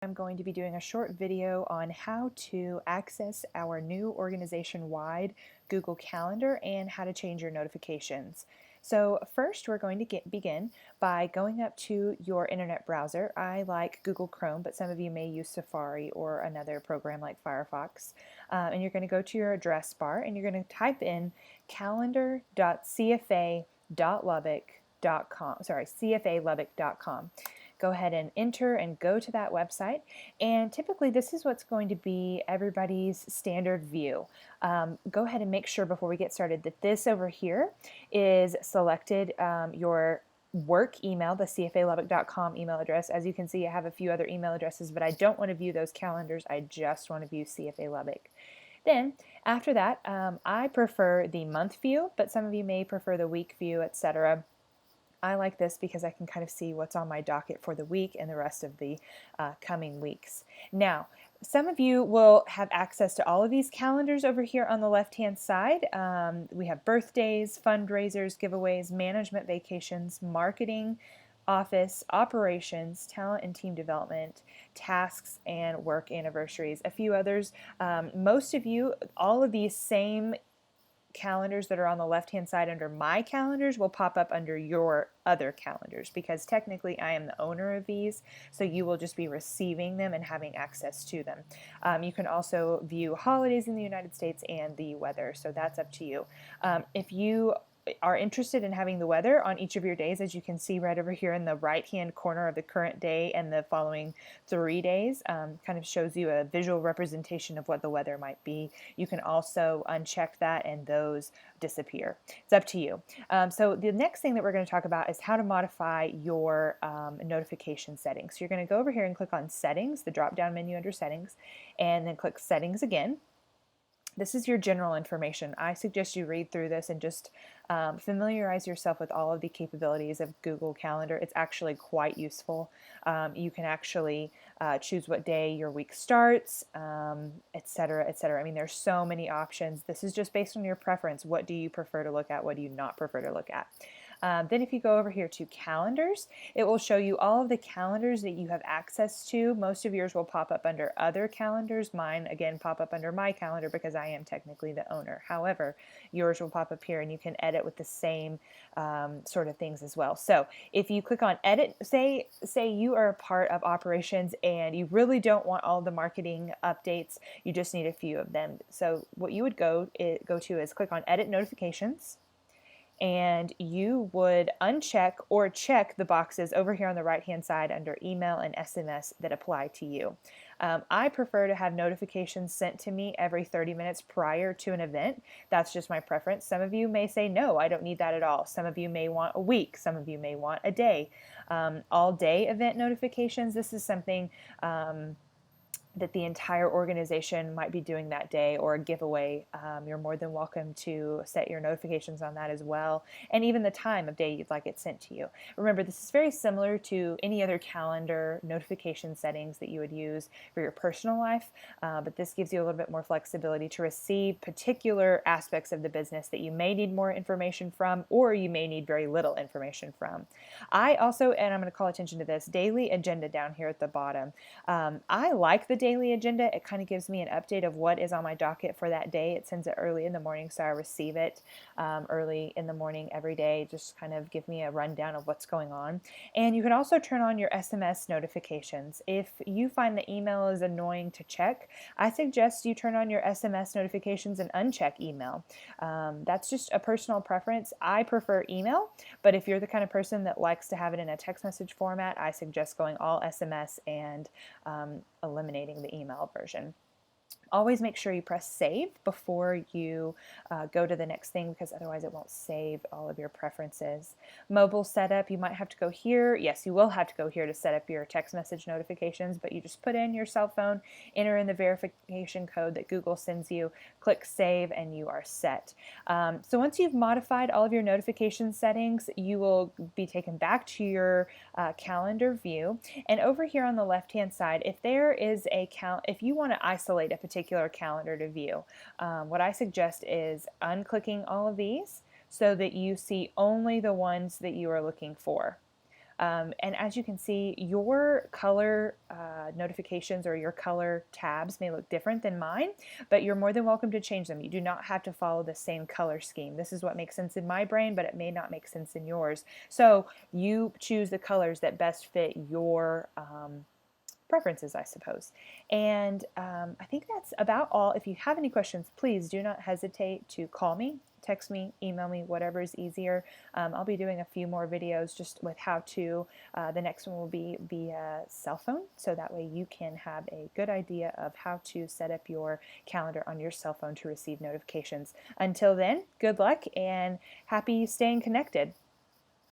I'm going to be doing a short video on how to access our new organization-wide Google Calendar and how to change your notifications. So first we're going to begin by going up to your internet browser. I like Google Chrome, but some of you may use Safari or another program like Firefox. And you're going to go to your address bar and you're going to type in cfalubbock.com. Go ahead and enter and go to that website, and typically this is what's going to be everybody's standard view. Go ahead and make sure before we get started that this over here is selected your work email, the cfalubbock.com email address. As you can see, I have a few other email addresses, but I don't want to view those calendars. I just want to view CFA Lubbock. Then after that, I prefer the month view, but some of you may prefer the week view, etc. I like this because I can kind of see what's on my docket for the week and the rest of the coming weeks. Now, some of you will have access to all of these calendars over here on the left-hand side. We have birthdays, fundraisers, giveaways, management vacations, marketing, office, operations, talent and team development, tasks, and work anniversaries. A few others. Most of you, all of these same calendars that are on the left hand side under my calendars will pop up under your other calendars, because technically I am the owner of these, so you will just be receiving them and having access to them. You can also view holidays in the United States and the weather, so that's up to you. If you are interested in having the weather on each of your days, as you can see right over here in the right hand corner of the current day and the following 3 days, kind of shows you a visual representation of what the weather might be. You can also uncheck that and those disappear. It's up to you. So the next thing that we're going to talk about is how to modify your notification settings. So you're going to go over here and click on Settings, the drop down menu under Settings, and then click Settings again. This is your general information. I suggest you read through this and just familiarize yourself with all of the capabilities of Google Calendar. It's actually quite useful. You can actually choose what day your week starts, etc., etc. I mean, there's so many options. This is just based on your preference. What do you prefer to look at? What do you not prefer to look at? Then if you go over here to calendars, it will show you all of the calendars that you have access to. Most of yours will pop up under other calendars. Mine, again, pop up under my calendar because I am technically the owner. However, yours will pop up here and you can edit with the same sort of things as well. So if you click on edit, say you are a part of operations and you really don't want all the marketing updates, you just need a few of them. So what you would go to is click on edit notifications, and you would uncheck or check the boxes over here on the right hand side under email and SMS that apply to you. I prefer to have notifications sent to me every 30 minutes prior to an event. That's just my preference. Some of you may say, no, I don't need that at all. Some of you may want a week. Some of you may want a day. All day event notifications, this is something that the entire organization might be doing that day, or a giveaway. You're more than welcome to set your notifications on that as well, and even the time of day you'd like it sent to you. Remember, this is very similar to any other calendar notification settings that you would use for your personal life, but this gives you a little bit more flexibility to receive particular aspects of the business that you may need more information from, or you may need very little information from. I also, and I'm going to call attention to this, daily agenda down here at the bottom. I like the daily agenda. It kind of gives me an update of what is on my docket for that day. It sends it early in the morning, so I receive it early in the morning every day. Just kind of give me a rundown of what's going on. And you can also turn on your SMS notifications. If you find the email is annoying to check, I suggest you turn on your SMS notifications and uncheck email. That's just a personal preference. I prefer email, but if you're the kind of person that likes to have it in a text message format, I suggest going all SMS and eliminating the email version. Always make sure you press save before you go to the next thing, because otherwise it won't save all of your preferences. Mobile setup, you might have to go here. Yes, you will have to go here to set up your text message notifications, but you just put in your cell phone, enter in the verification code that Google sends you, click save, and you are set. So once you've modified all of your notification settings, you will be taken back to your calendar view. And over here on the left hand side, if there is if you want to isolate a particular calendar to view, what I suggest is unclicking all of these so that you see only the ones that you are looking for. And as you can see, your color notifications or your color tabs may look different than mine, but you're more than welcome to change them. You do not have to follow the same color scheme. This is what makes sense in my brain, but it may not make sense in yours. So you choose the colors that best fit your preferences, I suppose. And I think that's about all. If you have any questions, please do not hesitate to call me, text me, email me, whatever is easier. I'll be doing a few more videos just with how to. The next one will be via cell phone, so that way you can have a good idea of how to set up your calendar on your cell phone to receive notifications. Until then, good luck and happy staying connected.